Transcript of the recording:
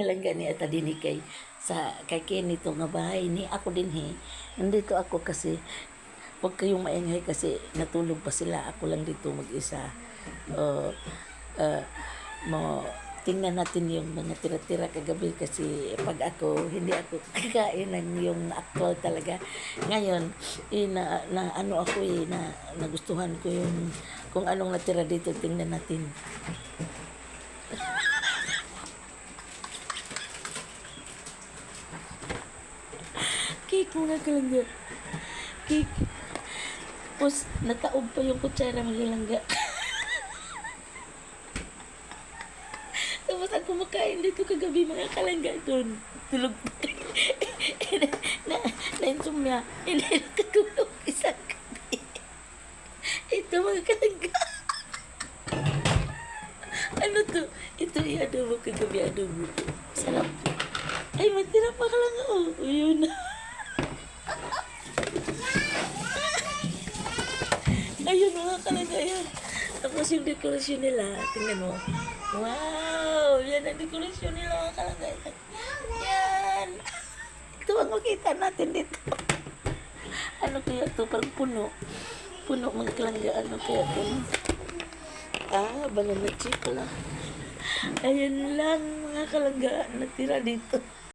Langga ni ata din kay sa kay Kenny to nga bahay ni ako din nandito ako kasi wag kayong maingay kasi natulog pa sila, ako lang dito mag-isa. uh, uh, mo tingnan natin yung mga tira-tira kagabi kasi pag ako hindi ako kakain ng yung actual talaga ngayon na ano ako na nagustuhan ko yung kung anong natira dito, tingnan natin. Cake mga kalangga. Cake. Tapos, nataob pa yung kutsara mga kalangga. Tapos, ako kumakain dito kagabi mga kalangga doon. Tulog na insomnia. Hindi nakatulog isang gabi. Ito mga kalangga. Ano to? Ito i-adobo kagabi, adobo. Sarap. Ay, matira pa kalangga. Oh, yun na. Ayun mga kalagayan. Tapos yung dekorasyon nila, tingnan mo. Wow! Yan ang dekorasyon nila mga kalagayan. Yan! Ito ang makita natin dito. Ano kaya ito? Parang puno. Puno mga kalagayan. Ano kaya ito? Banana chip lang. Ayun lang mga kalagayan. Natira dito.